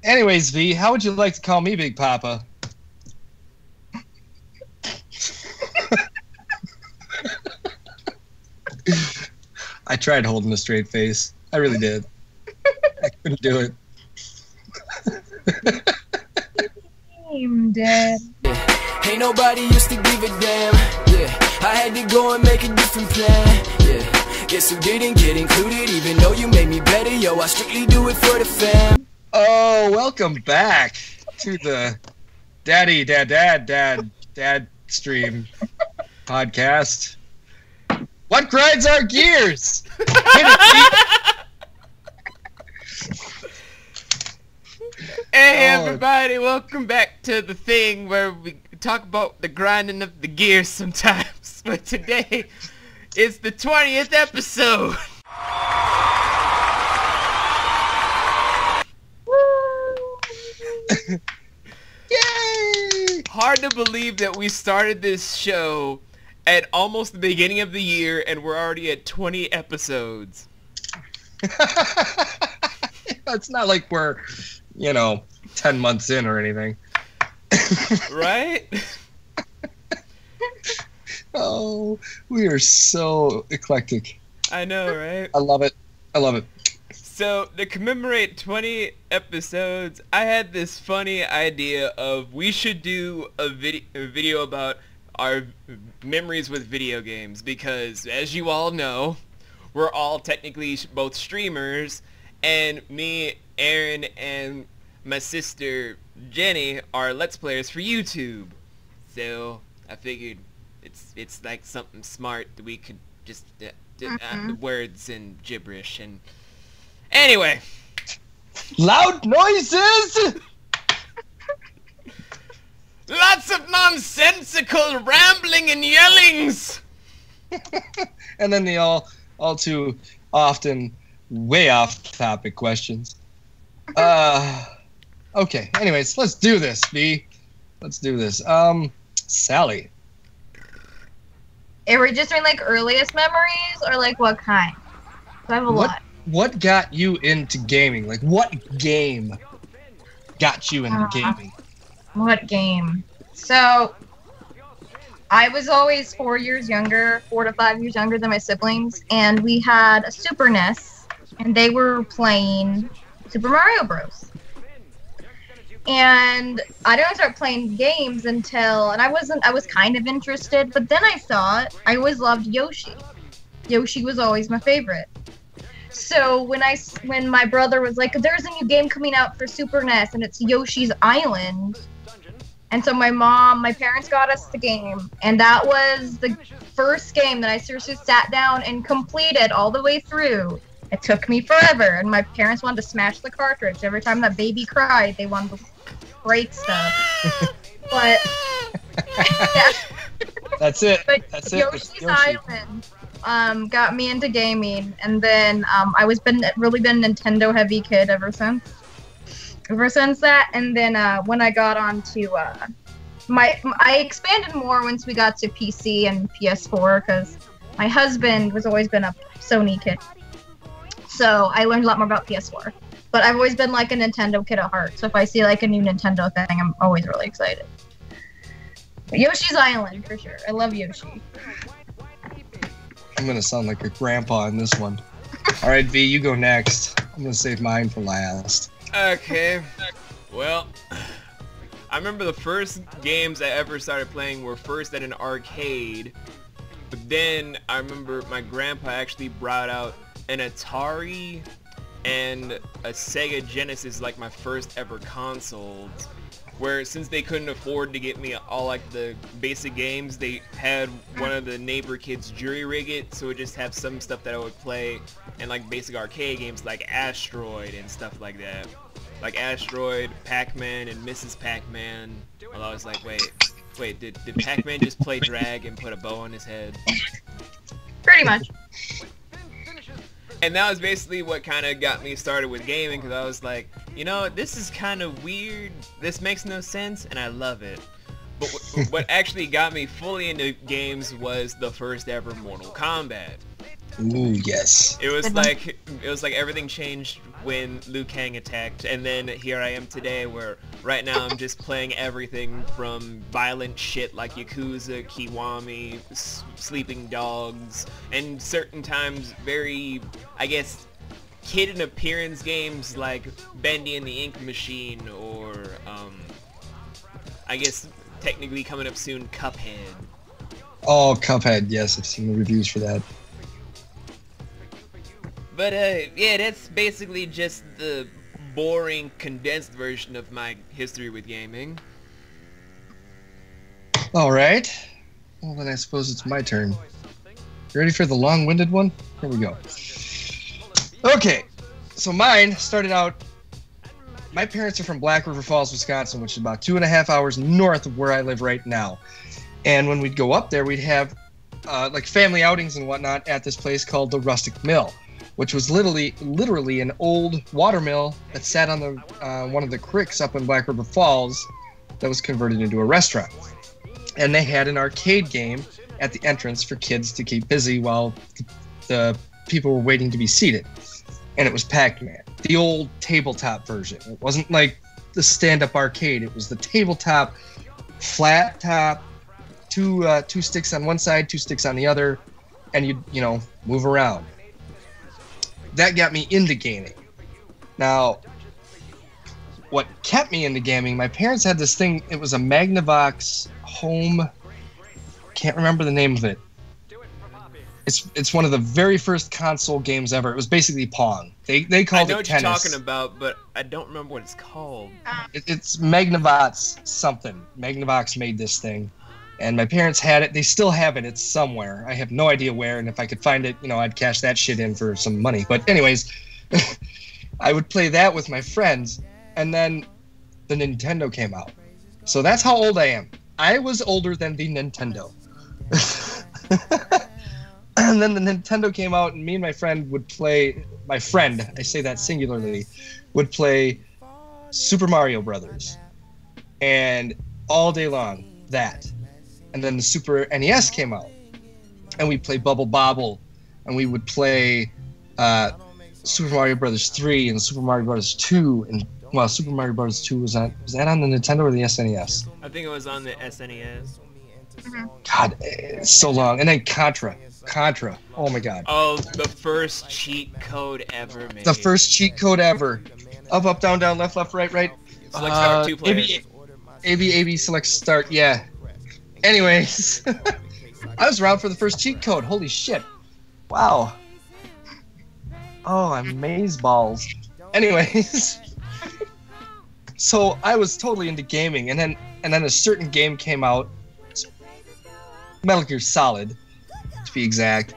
Anyways, V, how would you like to call me Big Papa? I tried holding a straight face. I really did. I couldn't do it. Dad. Ain't nobody used to give a damn. Yeah, I had to go and make a different plan. Yeah, guess who didn't get included? Even though you made me better, yo, I strictly do it for the fam. Oh, welcome back to the Dad Stream podcast. What grinds our gears? Hey everybody, welcome back to the thing where we talk about the grinding of the gears sometimes. But today, it's the 20th episode. Yay! Hard to believe that we started this show at almost the beginning of the year and we're already at 20 episodes. It's not like we're, 10 months in or anything. Right? Oh, we are so eclectic. I know, right? I love it. I love it. So, to commemorate 20 episodes, I had this funny idea of we should do a video about our memories with video games, because as you all know, we're all technically both streamers, and me, Aaron, and my sister Jenny are Let's Players for YouTube. So I figured it's like something smart that we could just words and gibberish and anyway. Loud noises. Lots of nonsensical rambling and yellings. And then the all too often way off topic questions. Okay, anyways, let's do this, V. Let's do this. Sally. Are we just doing like earliest memories or like what kind? I have a lot. What got you into gaming? Like, what game got you into gaming? What game? So, I was always 4 to 5 years younger than my siblings, and we had a Super NES, and they were playing Super Mario Bros. And I didn't start playing games until, and I was kind of interested, but then I thought I always loved Yoshi. Yoshi was always my favorite. So when my brother was like, there's a new game coming out for Super NES and it's Yoshi's Island. And so my parents got us the game, and that was the first game that I seriously sat down and completed all the way through. It took me forever, and my parents wanted to smash the cartridge. Every time that baby cried, they wanted to break stuff. But yeah. That's it. But That's it. Yoshi's Island got me into gaming, and then I've really been a Nintendo heavy kid ever since. That, and then when I got onto I expanded more once we got to PC and PS4, because my husband was always been a Sony kid, so I learned a lot more about PS4. But I've always been like a Nintendo kid at heart, so if I see like a new Nintendo thing, I'm always really excited. But Yoshi's Island for sure. I love Yoshi. I'm gonna sound like a grandpa in this one. All right, V, you go next. I'm gonna save mine for last. Okay. Well, I remember the first games I ever started playing were first at an arcade, but then I remember my grandpa actually brought out an Atari and a Sega Genesis, like my first ever consoles, where since they couldn't afford to get me all like the basic games, they had one of the neighbor kids jury rig it, so it would just have some stuff that I would play, and like basic arcade games like Asteroid and stuff like that. Like Asteroid, Pac-Man, and Mrs. Pac-Man. Well, I was like, wait, did Pac-Man just play drag and put a bow on his head? Pretty much. And that was basically what kind of got me started with gaming, because I was like, this is kind of weird, this makes no sense, and I love it. But what actually got me fully into games was the first ever Mortal Kombat. Ooh, yes. It was like everything changed when Liu Kang attacked, and then here I am today where right now I'm just playing everything from violent shit like Yakuza, Kiwami, Sleeping Dogs, and certain times very, I guess, kid in appearance games like Bendy and the Ink Machine, or I guess technically coming up soon, Cuphead. Oh, Cuphead, yes, I've seen the reviews for that. But yeah, that's basically just the boring, condensed version of my history with gaming. Alright. Well, then I suppose it's my turn. You ready for the long-winded one? Here we go. Okay, so mine started out... My parents are from Black River Falls, Wisconsin, which is about 2.5 hours north of where I live right now. And when we'd go up there, we'd have like family outings and whatnot at this place called the Rustic Mill, which was literally an old water mill that sat on the one of the creeks up in Black River Falls that was converted into a restaurant. And they had an arcade game at the entrance for kids to keep busy while the people were waiting to be seated. And it was Pac-Man, the old tabletop version. It wasn't like the stand-up arcade. It was the tabletop, flat top, two sticks on one side, 2 sticks on the other, and you know, move around. That got me into gaming. Now, what kept me into gaming, my parents had this thing, it was a Magnavox Home, can't remember the name of it. It's one of the very first console games ever. It was basically Pong. They called it tennis. I know what you're talking about, but I don't remember what it's called. It's Magnavox something. Magnavox made this thing. And my parents had it. They still have it. It's somewhere. I have no idea where. And if I could find it, you know, I'd cash that shit in for some money. But anyways, I would play that with my friends. And then the Nintendo came out. So that's how old I am. I was older than the Nintendo. And then the Nintendo came out, and me and my friend would play. My friend, I say that singularly, would play Super Mario Brothers. And all day long, that. And then the Super NES came out, and we'd play Bubble Bobble, and we would play Super Mario Brothers 3 and Super Mario Brothers 2, and well, Super Mario Brothers 2 was that on the Nintendo or the SNES? I think it was on the SNES. God, it's so long. And then Contra. Oh my God. Oh, the first cheat code ever made. The first cheat code ever. Up, down, down, left, right. Select start, 2 players. A, select start, yeah. Anyways, I was around for the first cheat code. Holy shit. Wow. Oh, I'm amazeballs. Anyways, so I was totally into gaming, and then a certain game came out, Metal Gear Solid, to be exact,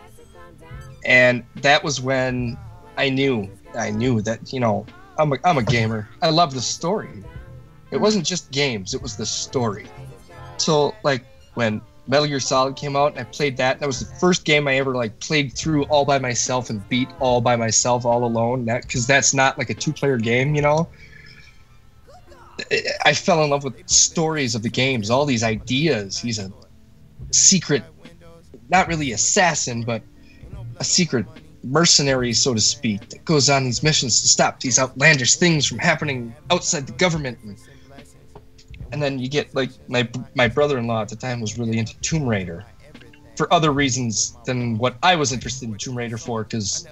and that was when I knew that, you know, I'm a gamer. I love the story. It wasn't just games; it was the story. So, like, when Metal Gear Solid came out, and I played that. That was the first game I ever, like, played through all by myself and beat all by myself, all alone. Because that's not, like, a 2-player game, you know? I fell in love with stories of the games, all these ideas. He's a secret, not really assassin, but a secret mercenary, so to speak, that goes on these missions to stop these outlandish things from happening outside the government. And then you get, like, my brother-in-law at the time was really into Tomb Raider for other reasons than what I was interested in Tomb Raider for, because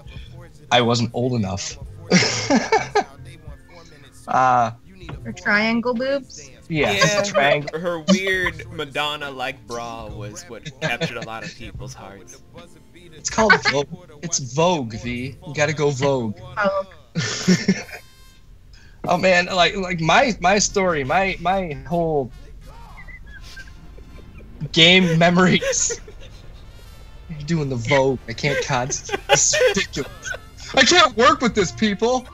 I wasn't old enough. Her triangle boobs? Yeah, triangle. Her weird Madonna-like bra was what captured a lot of people's hearts. It's called Vogue. It's Vogue, V. You gotta go Vogue. Oh. Oh man, like my story, my whole game memories. I'm doing the Vogue. I can't concentrate. It's ridiculous. I can't work with this, people.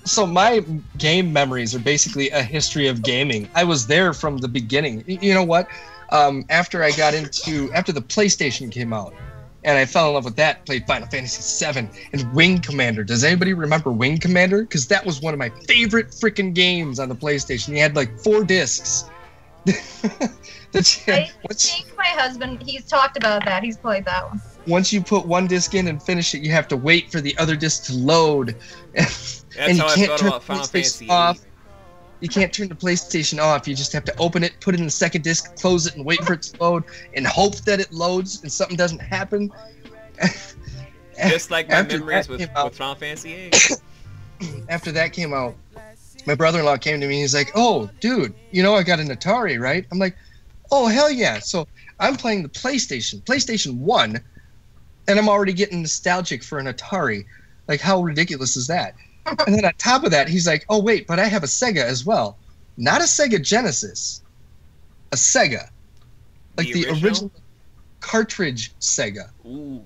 So my game memories are basically a history of gaming. I was there from the beginning. You know what? After the PlayStation came out, and I fell in love with that, played Final Fantasy VII and Wing Commander. Does anybody remember Wing Commander? Because that was one of my favorite freaking games on the PlayStation. You had like 4 discs. I think my husband, he's talked about that. He's played that one. once you put one disc in and finish it, you have to wait for the other disc to load. That's and you how I can't felt turn about the Final Fantasy PlayStation off. VIII. You can't turn the PlayStation off. You just have to open it, put it in the second disc, close it, and wait for it to load, and hope that it loads and something doesn't happen. Just like my After memories that with came out- Final Fantasy VIII. After that came out, my brother-in-law came to me and he's like, "Oh, dude, you know I got an Atari, right?" I'm like, "Oh, hell yeah." So I'm playing the PlayStation 1, and I'm already getting nostalgic for an Atari. Like, how ridiculous is that? And then on top of that, he's like, "Oh, wait, but I have a Sega as well. Not a Sega Genesis. A Sega. Like the original cartridge Sega." Ooh.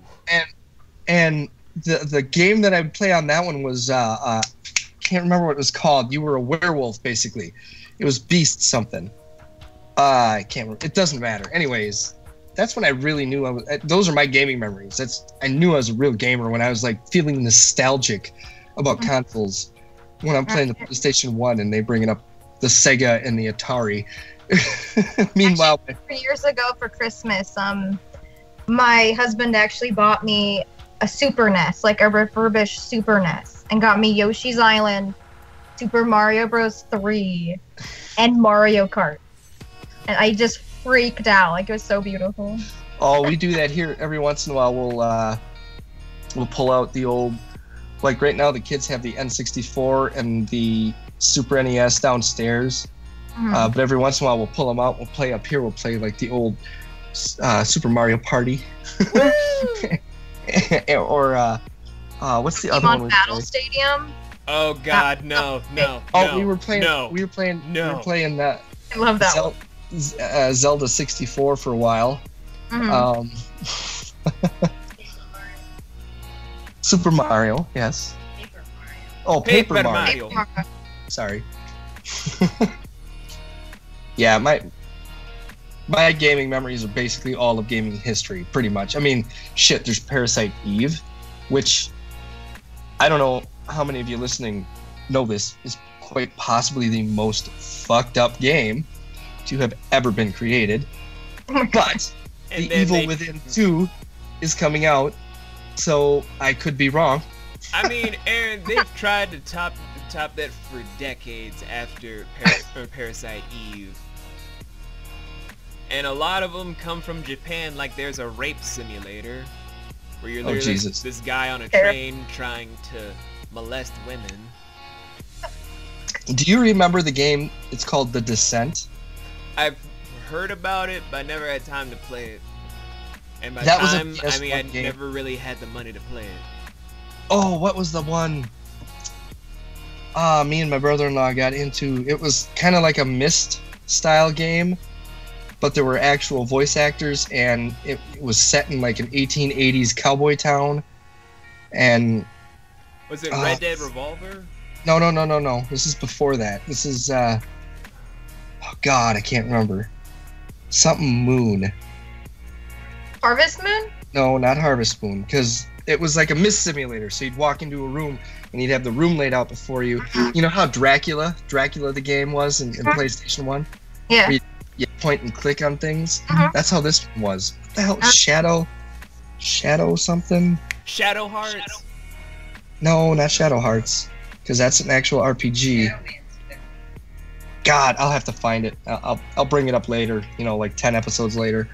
And the game that I would play on that one was can't remember what it was called. You were a werewolf, basically. It was Beast something. I can't remember. It doesn't matter. Anyways, that's when I really knew I was. Those are my gaming memories. I knew I was a real gamer when I was like feeling nostalgic about consoles. When I'm playing the PlayStation 1 and they bringing up the Sega and the Atari. Meanwhile, 3 years ago for Christmas, my husband actually bought me a Super NES, like a refurbished Super NES, and got me Yoshi's Island, Super Mario Bros. 3, and Mario Kart. And I just freaked out. Like, it was so beautiful. oh, we do that here every once in a while. We'll pull out the old, like right now the kids have the N64 and the Super NES downstairs. But every once in a while we'll pull them out. We'll play up here. We'll play like the old Super Mario Party. Or what's the other one? Pokemon Battle Stadium. Oh God, no. Oh, we were playing that I love that one. Zelda 64 for a while. Super Mario, yes. Oh, Paper Mario. Sorry. Yeah, my gaming memories are basically all of gaming history, pretty much. I mean, shit, there's Parasite Eve, which I don't know how many of you listening know this, is quite possibly the most fucked up game to have ever been created. But The Evil Within 2 is coming out, so I could be wrong. I mean, Aaron, they've tried to top that for decades after Parasite Eve. And a lot of them come from Japan, like there's a rape simulator where you're literally this guy on a train trying to molest women. Do you remember the game? It's called The Descent. I've heard about it, but I never had time to play it. And by That was a time, I mean, I PS1 game. never really had the money to play it. Oh, what was the one? Me and my brother-in-law got into. It was kind of like a Myst style game, but there were actual voice actors, and it was set in like an 1880s cowboy town. And Was it Red Dead Revolver? no. This is before that. This is oh God, I can't remember. Something Moon. Harvest Moon? No, not Harvest Moon, because it was like a Myst simulator. So you'd walk into a room and you'd have the room laid out before you. You know how Dracula the game was in PlayStation 1? Yeah. You point and click on things. Mhm. That's how this one was. What the hell? Shadow something? Shadow Hearts? No, not Shadow Hearts, because that's an actual RPG. God, I'll have to find it. I'll bring it up later. Like 10 episodes later.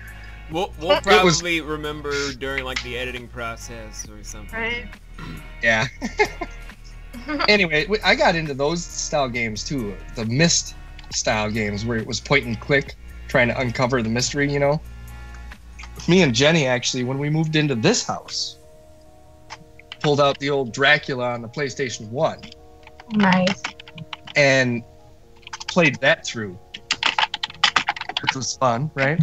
We'll probably remember during like the editing process or something. Right. Yeah. Anyway, I got into those style games too. The Myst style games where it was point and click, trying to uncover the mystery. Me and Jenny actually, when we moved into this house, pulled out the old Dracula on the PlayStation 1 Nice. and played that through, which was fun, right?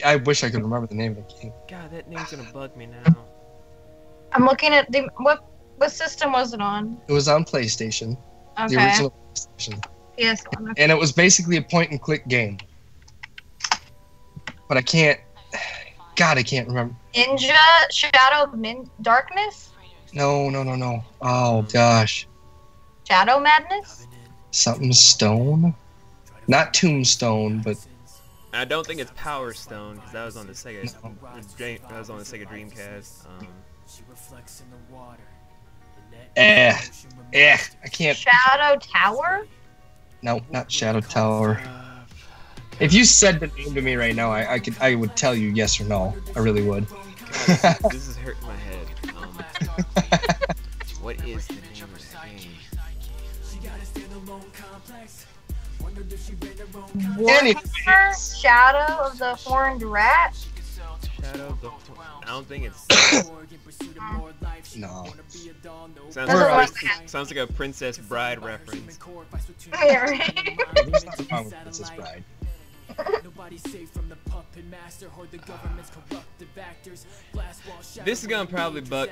I wish I could remember the name of the game. God, that name's gonna bug me now. I'm looking at what system was it on? It was on PlayStation, Okay. the original PlayStation, PS1. and it was basically a point and click game. But I can't remember. Ninja Shadow of Darkness? No. Oh gosh, Shadow Madness? something Stone, not Tombstone, but I don't think it's Power Stone because that was on the Sega. That was on the Sega Dreamcast. I can't. Shadow Tower? No, not Shadow Tower. If you said the name to me right now, I would tell you yes or no. I really would. God, this is hurting my head. What is the name of that game? Warhammer Shadow of the Horned Rat? Shadow of the... I don't think it's... No. Sounds like a Princess Bride reference. Yeah, right. There's nothing wrong with Princess Bride. This is gonna probably bug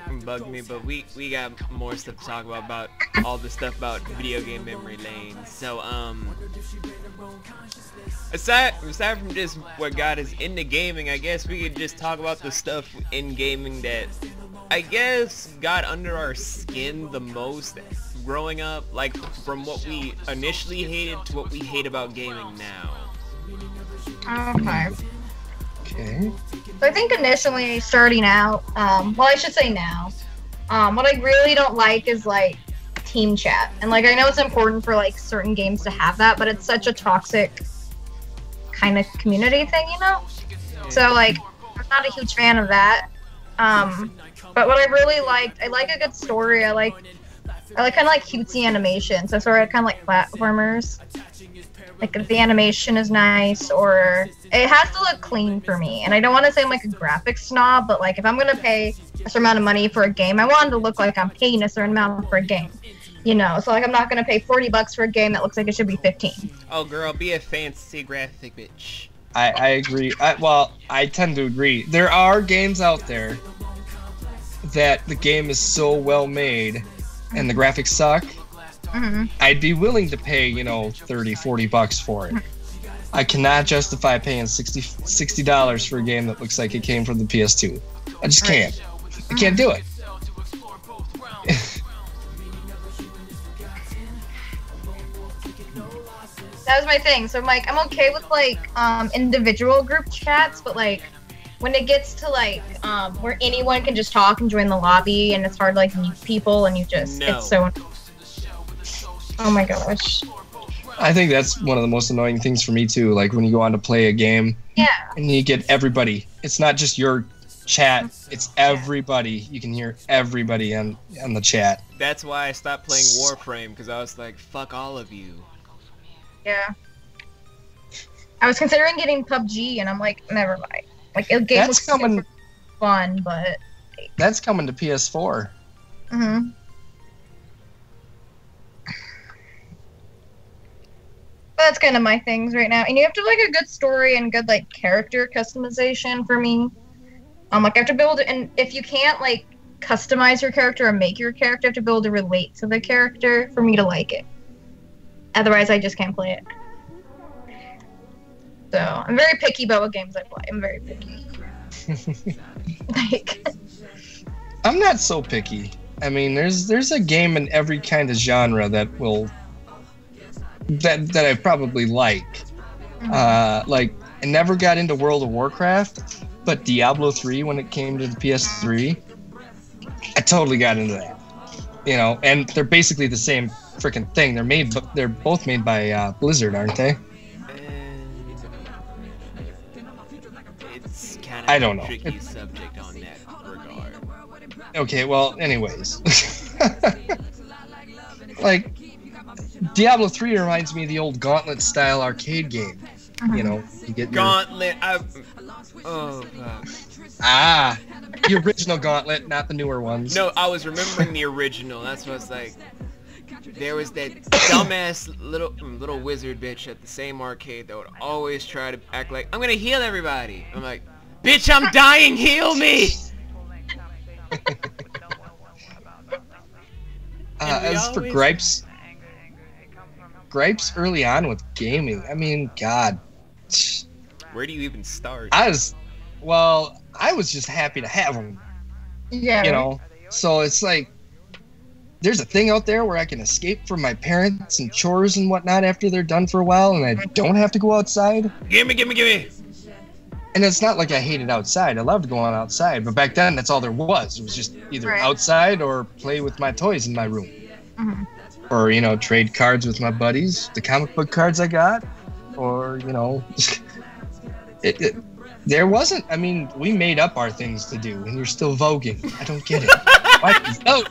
me, but we got more stuff to talk about all the stuff about video game memory lane. So aside from just what got us into gaming, I guess we could just talk about the stuff in gaming that I guess got under our skin the most growing up, like from what we initially hated to what we hate about gaming now. Okay. Okay. So I think initially starting out, well, I should say now, what I really don't like is like team chat. And like, I know it's important for like certain games to have that, but it's such a toxic kind of community thing, you know? So like, I'm not a huge fan of that. But what I really liked, I like a good story. I like kind of like cutesy animation. So sort of kind of like platformers. Like if the animation is nice, or it has to look clean for me. And I don't want to say I'm like a graphics snob, but like if I'm gonna pay a certain amount of money for a game, I want it to look like I'm paying a certain amount for a game. You know, so like I'm not gonna pay $40 for a game that looks like it should be 15. Oh girl, be a fancy graphic bitch. I agree. I tend to agree. There are games out there that the game is so well made and the graphics suck. Mm-hmm. I'd be willing to pay, $30, $40 for it. I cannot justify paying $60 for a game that looks like it came from the PS2. I just can't. I can't do it. That was my thing. So like I'm okay with like individual group chats, but like when it gets to like where anyone can just talk and join the lobby and it's hard to like meet people and you just it's so, oh my gosh. I think that's one of the most annoying things for me too. Like when you go on to play a game, and you get everybody. It's not just your chat; it's everybody. You can hear everybody on the chat. That's why I stopped playing Warframe, because I was like, "Fuck all of you." Yeah. I was considering getting PUBG, and I'm like, never mind. Like a game looks super fun, but that's coming to PS4. Mhm. That's kind of my things right now, and you have to have, like a good story and good like character customization for me. Like I have to be able to, and if you can't like customize your character or make your character, you have to be able to relate to the character for me to like it. Otherwise, I just can't play it. So I'm very picky about what games I play. I'm very picky. Like, I'm not so picky. I mean, there's a game in every kind of genre that I probably like. Like I never got into World of Warcraft, but Diablo 3 when it came to the PS3, I totally got into that. And they're basically the same freaking thing. They're both made by Blizzard, aren't they? It's kind of I don't know. a tricky subject on that regard. Okay, well, anyways. Like, Diablo 3 reminds me of the old Gauntlet-style arcade game. You get Gauntlet, oh, God. The original Gauntlet, not the newer ones. No, I was remembering the original. That's what it's like. There was that dumbass little wizard bitch at the same arcade that would always try to act like, I'm gonna heal everybody. I'm like, bitch, I'm dying, heal me! As for gripes early on with gaming, I mean, God. Where do you even start? I was just happy to have them. yeah. So it's like, there's a thing out there where I can escape from my parents and chores and whatnot after they're done for a while, and I don't have to go outside. Gimme! And it's not like I hated outside. I loved going outside, but back then that's all there was. It was just either Right. outside or play with my toys in my room. Mm-hmm. Or, you know, trade cards with my buddies, the comic book cards I got, or, you know, there wasn't, I mean, we made up our things to do, and you're still voguing. I don't get it. Why do you vogue?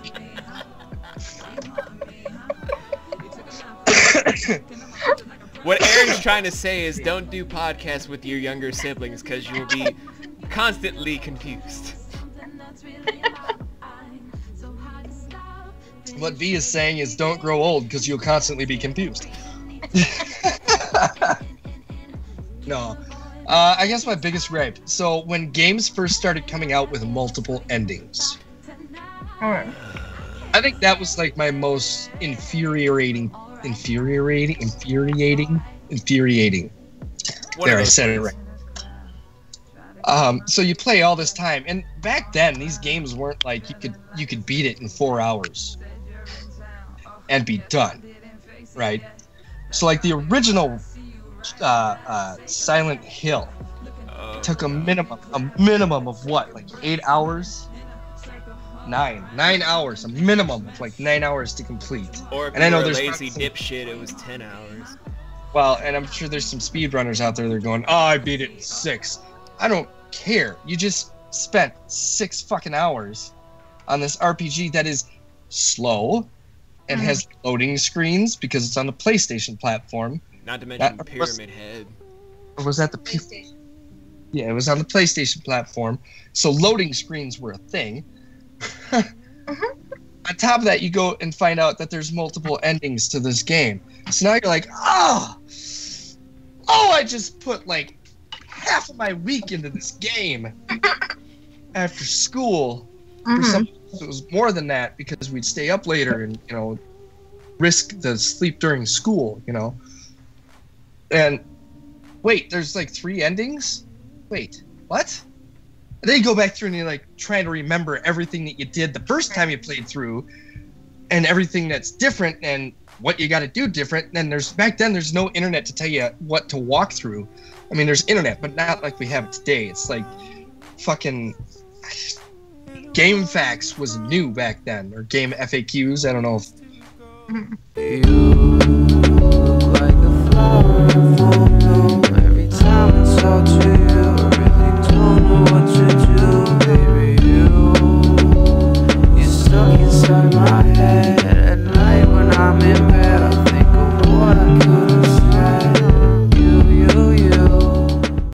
What Aaron's trying to say is don't do podcasts with your younger siblings because you'll be constantly confused. What V is saying is don't grow old because you'll constantly be confused. No. I guess my biggest gripe. So when games first started coming out with multiple endings, Alright. I think that was like my most infuriating. One There, of I those said it words. right. So you play all this time, and back then these games weren't like you could beat it in 4 hours and be done, right? So like the original Silent Hill took a minimum of what, like 8 hours? 9 hours, a minimum of like 9 hours to complete. Or if And I know you're a there's lazy probably dipshit, it was 10 hours. Well, and I'm sure there's some speedrunners out there that are going, oh, I beat it in 6. I don't care. You just spent 6 fucking hours on this RPG that is slow and has loading screens because it's on the PlayStation platform. Not to mention That- Pyramid Head. Or was that the Yeah, it was on the PlayStation platform. So loading screens were a thing. On top of that, you go and find out that there's multiple endings to this game. So now you're like, oh, I just put like half of my week into this game after school. For some people, it was more than that because we'd stay up later and, you know, risk the sleep during school, you know. And wait, there's like 3 endings? Wait, what? And then you go back through and you're like trying to remember everything that you did the first time you played through and everything that's different and what you got to do different. And back then there's no internet to tell you what to walk through. I mean, there's internet, but not like we have it today. It's like fucking GameFAQs was new back then, or Game FAQs. I don't know if You